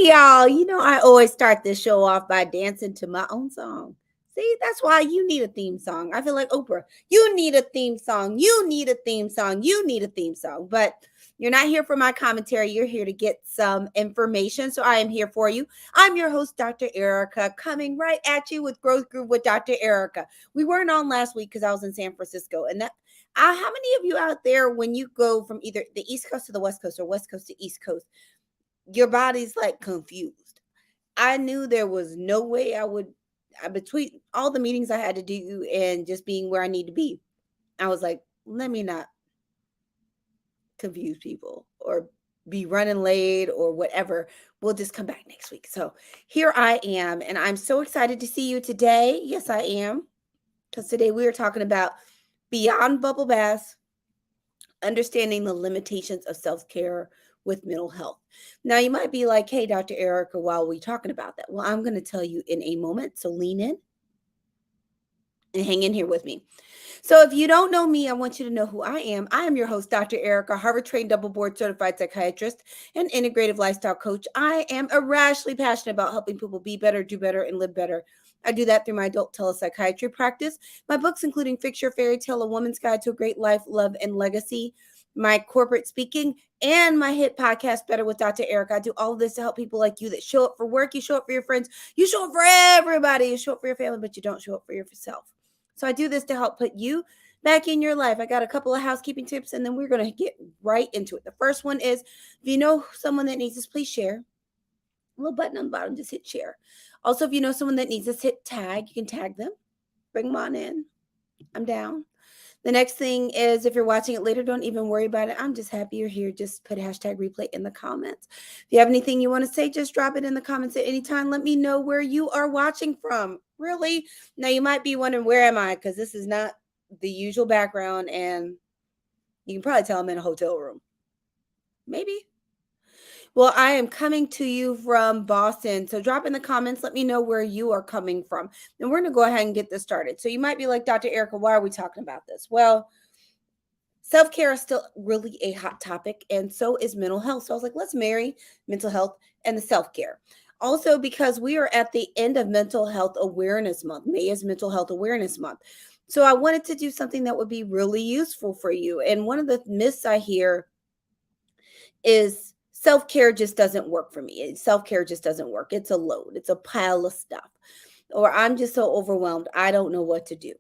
Y'all. I always start this show off by dancing to my own song. See, that's why you need a theme song. I feel like Oprah. You need a theme song. You need a theme song. You need a theme song. But you're not here for my commentary. You're here to get some information. So I am here for you. I'm your host, Dr. Ericka, coming right at you with Growth Groove with Dr. Ericka. We weren't on last week because I was in San Francisco. And how many of you out there, when you go from either the East Coast to the West Coast or West Coast to East Coast, your body's like confused? I knew there was no way between all the meetings I had to do and just being where I need to be, I was like, let me not confuse people or be running late or whatever. We'll just come back next week. So here I am, and I'm so excited to see you today. Yes, I am. Because today we are talking about beyond bubble baths, understanding the limitations of self-care with mental health. Now, you might be like, hey, Dr. Ericka, while we're talking about that, well, I'm going to tell you in a moment. So lean in and hang in here with me. So if you don't know me, I want you to know who I am. I am your host, Dr. Ericka, Harvard-trained, double-board certified psychiatrist and integrative lifestyle coach. I am irrationally passionate about helping people be better, do better, and live better. I do that through my adult telepsychiatry practice, my books including Fix Your Fairy Tale, A Woman's Guide to a Great Life, Love, and Legacy, my corporate speaking, and my hit podcast, Better with Dr. Ericka. I do all of this to help people like you that show up for work, you show up for your friends, you show up for everybody, you show up for your family, but you don't show up for yourself. So I do this to help put you back in your life. I got a couple of housekeeping tips, and then we're going to get right into it. The first one is, if you know someone that needs this, please share. A little button on the bottom, just hit share. Also, if you know someone that needs this, hit tag. You can tag them. Bring them on in. I'm down. The next thing is, if you're watching it later, don't even worry about it. I'm just happy you're here. Just put hashtag replay in the comments. If you have anything you want to say, just drop it in the comments at any time. Let me know where you are watching from. Really? Now, you might be wondering, where am I? Because this is not the usual background, and you can probably tell I'm in a hotel room. Maybe. Well, I am coming to you from Boston. So drop in the comments. Let me know where you are coming from. And we're going to go ahead and get this started. So you might be like, Dr. Ericka, why are we talking about this? Well, self-care is still really a hot topic, and so is mental health. So I was like, let's marry mental health and the self-care. Also, because we are at the end of Mental Health Awareness Month. May is Mental Health Awareness Month. So I wanted to do something that would be really useful for you. And one of the myths I hear is self-care just doesn't work for me. Self-care just doesn't work. It's a load. It's a pile of stuff. Or I'm just so overwhelmed, I don't know what to do.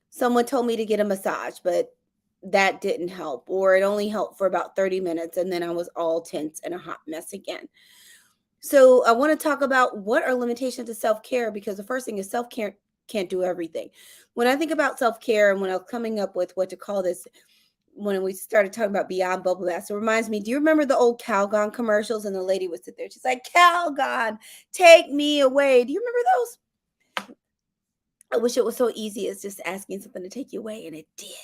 Someone told me to get a massage, but that didn't help. Or it only helped for about 30 minutes, and then I was all tense and a hot mess again. So I want to talk about what are limitations to self-care, because the first thing is self-care can't do everything. When I think about self-care and when I was coming up with what to call this, when we started talking about beyond bubble baths, it reminds me, do you remember the old Calgon commercials? And the lady would sit there. She's like, Calgon, take me away. Do you remember those? I wish it was so easy as just asking something to take you away, and it did.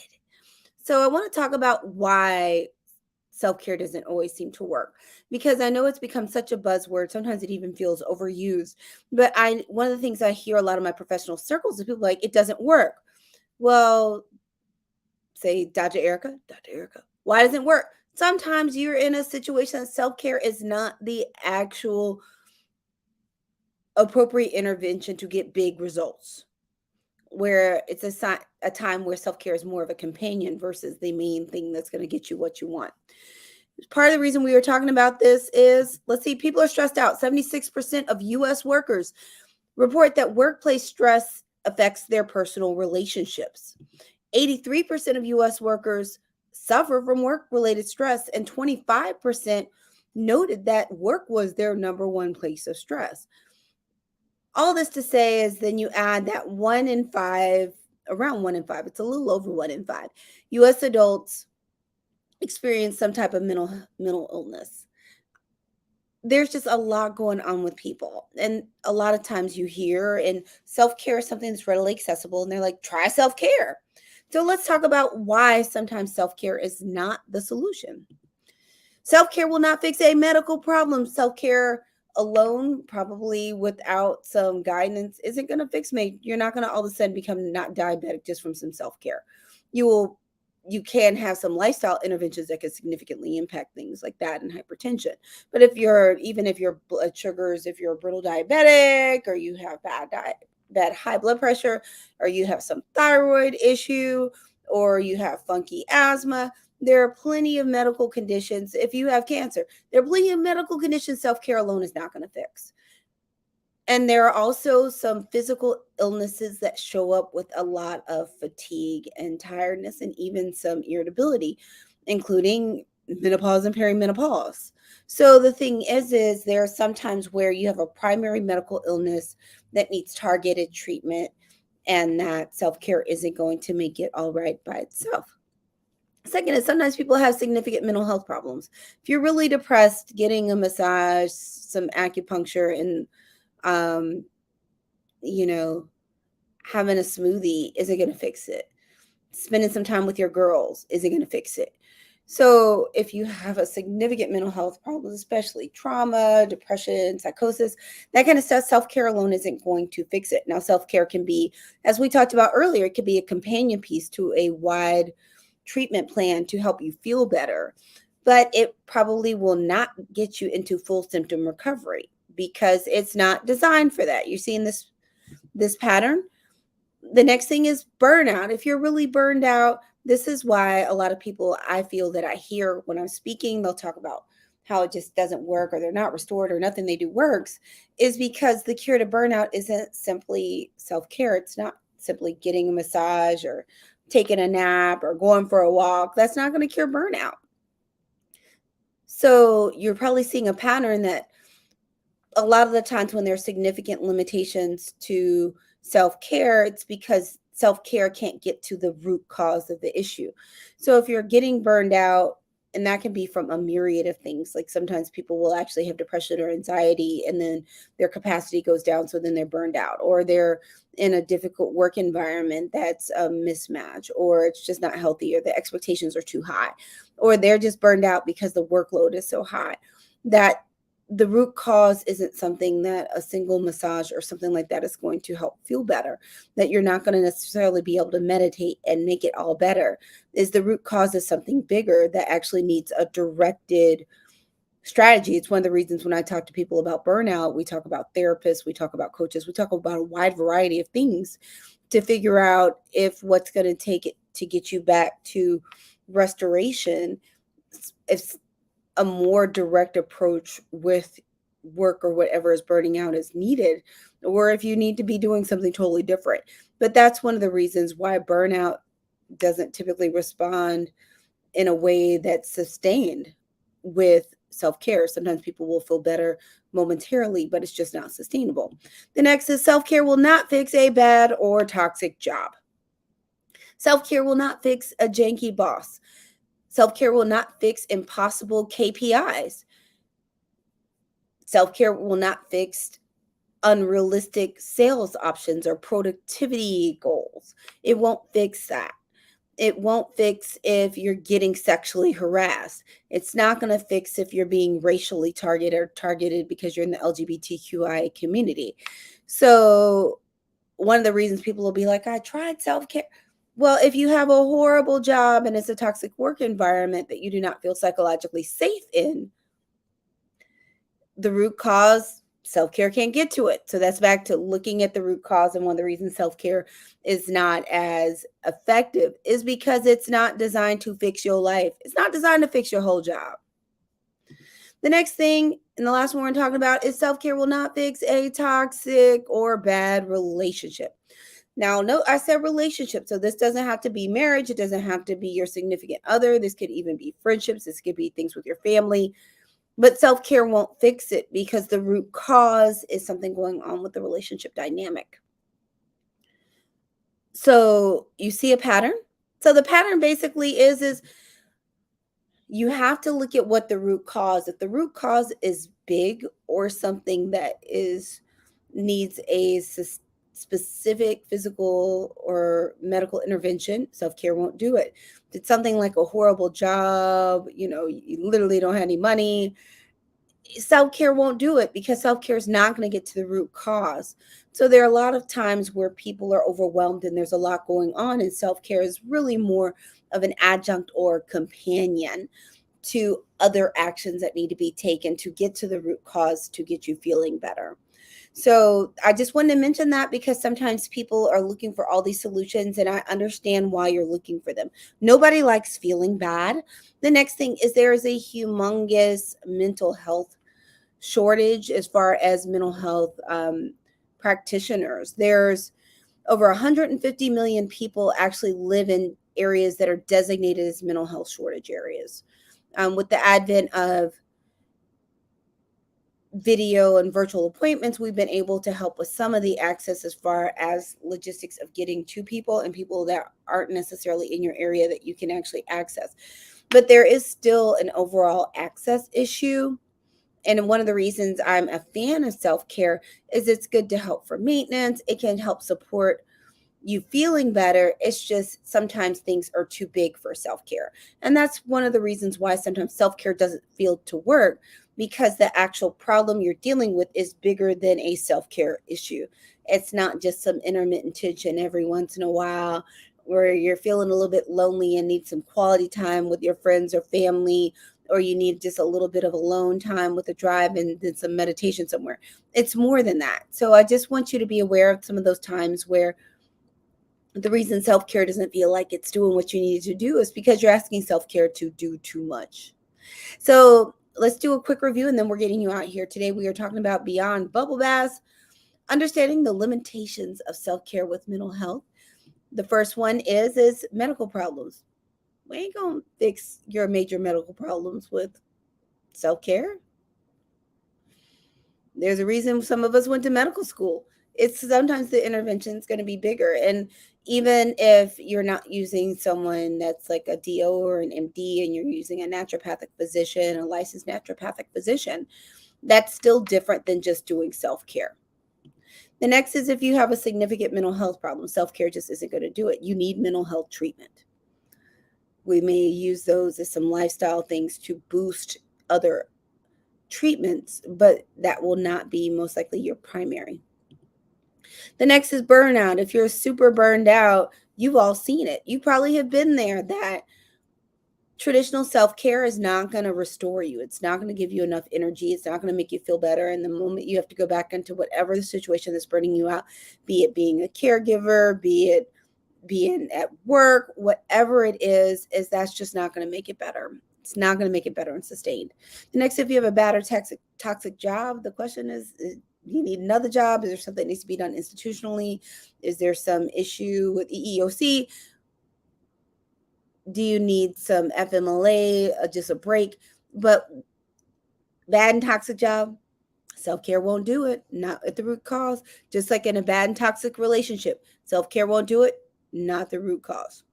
So I want to talk about why self-care doesn't always seem to work, because I know it's become such a buzzword. Sometimes it even feels overused. But one of the things I hear a lot of my professional circles is people like, it doesn't work. Well, say, Dr. Ericka, why doesn't it work? Sometimes you're in a situation that self-care is not the actual appropriate intervention to get big results, where it's a time where self-care is more of a companion versus the main thing that's going to get you what you want. Part of the reason we were talking about this is, let's see, people are stressed out. 76% of U.S. workers report that workplace stress affects their personal relationships. 83% of U.S. workers suffer from work-related stress, and 25% noted that work was their number one place of stress. All this to say is, then you add that 1 in 5, around 1 in 5, it's a little over 1 in 5, U.S. adults experience some type of mental illness. There's just a lot going on with people. And a lot of times you hear, and self-care is something that's readily accessible, and they're like, try self-care. So let's talk about why sometimes self-care is not the solution. Self-care will not fix a medical problem. Self-care alone, probably without some guidance, isn't going to fix me. You're not going to all of a sudden become not diabetic just from some self-care. You will you can have some lifestyle interventions that can significantly impact things like that and hypertension. But if your blood sugars, if you're a brittle diabetic, or you have bad high blood pressure, or you have some thyroid issue, or you have funky asthma, there are plenty of medical conditions. If you have cancer, there are plenty of medical conditions self-care alone is not going to fix. And there are also some physical illnesses that show up with a lot of fatigue and tiredness and even some irritability, including menopause and perimenopause. So the thing is there are sometimes where you have a primary medical illness that needs targeted treatment, and that self-care isn't going to make it all right by itself. Second is sometimes people have significant mental health problems. If you're really depressed, getting a massage, some acupuncture, and um, you know, having a smoothie isn't going to fix it. Spending some time with your girls isn't going to fix it. So if you have a significant mental health problem, especially trauma, depression, psychosis, that kind of stuff, self-care alone isn't going to fix it. Now, self-care can be, as we talked about earlier, it could be a companion piece to a wide treatment plan to help you feel better, but it probably will not get you into full symptom recovery because it's not designed for that. You're seeing this pattern. The next thing is burnout. If you're really burned out, this is why a lot of people, I feel that I hear when I'm speaking, they'll talk about how it just doesn't work, or they're not restored, or nothing they do works, is because the cure to burnout isn't simply self-care. It's not simply getting a massage or taking a nap or going for a walk. That's not going to cure burnout. So you're probably seeing a pattern that a lot of the times when there's significant limitations to self-care, it's because self-care can't get to the root cause of the issue. So if you're getting burned out, and that can be from a myriad of things, like sometimes people will actually have depression or anxiety, and then their capacity goes down, so then they're burned out, or they're in a difficult work environment that's a mismatch, or it's just not healthy, or the expectations are too high, or they're just burned out because the workload is so high that the root cause isn't something that a single massage or something like that is going to help feel better, that you're not going to necessarily be able to meditate and make it all better. Is the root cause is something bigger that actually needs a directed strategy. It's one of the reasons when I talk to people about burnout, we talk about therapists, we talk about coaches, we talk about a wide variety of things to figure out if what's going to take it to get you back to restoration, if a more direct approach with work or whatever is burning out is needed, or if you need to be doing something totally different. But that's one of the reasons why burnout doesn't typically respond in a way that's sustained with self-care. Sometimes people will feel better momentarily, but it's just not sustainable. The next is self-care will not fix a bad or toxic job. Self-care will not fix a janky boss. Self-care will not fix impossible KPIs. Self-care will not fix unrealistic sales options or productivity goals. It won't fix that. It won't fix if you're getting sexually harassed. It's not going to fix if you're being racially targeted because you're in the LGBTQI community. So one of the reasons people will be like, I tried self-care. Well, if you have a horrible job and it's a toxic work environment that you do not feel psychologically safe in, the root cause, self-care can't get to it. So that's back to looking at the root cause. And one of the reasons self-care is not as effective is because it's not designed to fix your life. It's not designed to fix your whole job. The next thing, and the last one we're talking about, is self-care will not fix a toxic or bad relationship. Now, no, I said relationship. So this doesn't have to be marriage. It doesn't have to be your significant other. This could even be friendships. This could be things with your family. But self-care won't fix it because the root cause is something going on with the relationship dynamic. So you see a pattern. So the pattern basically is you have to look at what the root cause. If the root cause is big or something that needs a specific physical or medical intervention, self-care won't do it. If it's something like a horrible job, you literally don't have any money, self-care won't do it because self-care is not going to get to the root cause. So there are a lot of times where people are overwhelmed and there's a lot going on, and self-care is really more of an adjunct or companion to other actions that need to be taken to get to the root cause to get you feeling better. So I just wanted to mention that because sometimes people are looking for all these solutions, and I understand why you're looking for them. Nobody likes feeling bad. The next thing is there is a humongous mental health shortage as far as mental health practitioners. There's over 150 million people actually live in areas that are designated as mental health shortage areas. With the advent of video and virtual appointments, we've been able to help with some of the access as far as logistics of getting to people and people that aren't necessarily in your area that you can actually access. But there is still an overall access issue. And one of the reasons I'm a fan of self care is it's good to help for maintenance. It can help support you feeling better. It's just sometimes things are too big for self care. And that's one of the reasons why sometimes self care doesn't feel to work, because the actual problem you're dealing with is bigger than a self care issue. It's not just some intermittent tension every once in a while where you're feeling a little bit lonely and need some quality time with your friends or family, or you need just a little bit of alone time with a drive and then some meditation somewhere. It's more than that. So I just want you to be aware of some of those times where the reason self-care doesn't feel like it's doing what you need to do is because you're asking self-care to do too much. So let's do a quick review and then we're getting you out here. Today we are talking about beyond bubble baths, understanding the limitations of self-care with mental health. The first one is medical problems. We ain't gonna fix your major medical problems with self-care. There's a reason some of us went to medical school. It's sometimes the intervention is going to be bigger. And even if you're not using someone that's like a DO or an MD and you're using a naturopathic physician, a licensed naturopathic physician, that's still different than just doing self care. The next is if you have a significant mental health problem, self care just isn't going to do it. You need mental health treatment. We may use those as some lifestyle things to boost other treatments, but that will not be most likely your primary. The next is burnout. If you're super burned out, you've all seen it. You probably have been there, that traditional self-care is not going to restore you. It's not going to give you enough energy. It's not going to make you feel better. And the moment you have to go back into whatever the situation that's burning you out, be it being a caregiver, be it being at work, whatever it is that's just not going to make it better. It's not going to make it better and sustained. The next, if you have a bad or toxic job, the question is, you need another job? Is there something that needs to be done institutionally? Is there some issue with EEOC? Do you need some FMLA, just a break? But bad and toxic job, self-care won't do it, not at the root cause. Just like in a bad and toxic relationship, self-care won't do it, not the root cause.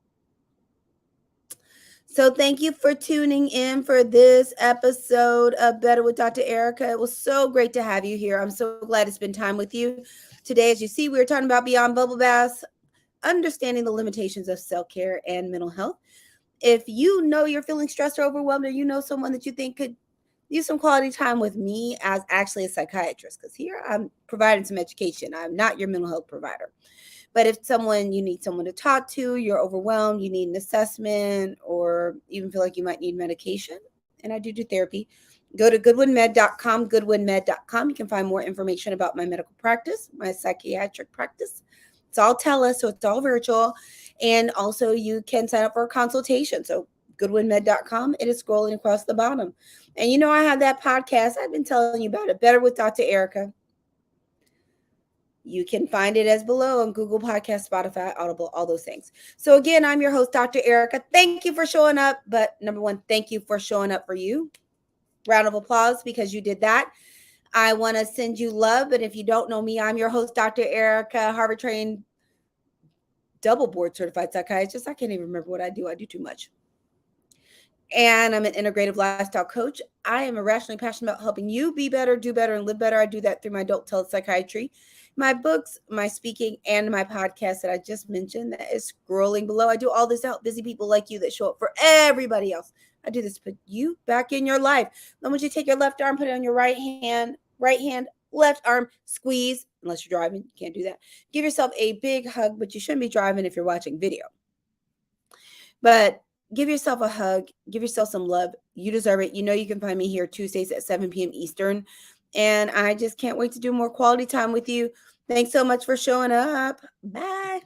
So thank you for tuning in for this episode of Better with Dr. Ericka. It was so great to have you here. I'm so glad to spend time with you. Today, as you see, we were talking about beyond bubble baths, understanding the limitations of self-care and mental health. If you know you're feeling stressed or overwhelmed, or you know someone that you think could use some quality time with me as actually a psychiatrist, because here I'm providing some education. I'm not your mental health provider. But if you need someone to talk to, you're overwhelmed, you need an assessment, or even feel like you might need medication, and I do therapy, go to goodwinmed.com, goodwinmed.com. You can find more information about my medical practice, my psychiatric practice. It's all tele, so it's all virtual. And also you can sign up for a consultation. So goodwinmed.com, it is scrolling across the bottom. And you know, I have that podcast. I've been telling you about it, Better with Dr. Ericka. You can find it as below on Google Podcast, Spotify, Audible, all those things. So again, I'm your host, Dr. Ericka. Thank you for showing up. But number one, thank you for showing up for you. Round of applause because you did that. I want to send you love. But if you don't know me, I'm your host, Dr. Ericka, Harvard trained, double board certified psychiatrist. I can't even remember what I do. I do too much. And I'm an integrative lifestyle coach. I am irrationally passionate about helping you be better, do better, and live better. I do that through my adult telepsychiatry. my books, my speaking, and my podcast that I just mentioned that is scrolling below. I do all this to help busy people like you that show up for everybody else. I do this to put you back in your life. Then once you take your left arm, put it on your right hand, left arm, squeeze. Unless you're driving, you can't do that. Give yourself a big hug, but you shouldn't be driving if you're watching video. But give yourself a hug, give yourself some love. You deserve it. You know you can find me here Tuesdays at 7 p.m. Eastern. And I just can't wait to do more quality time with you. Thanks so much for showing up. Bye.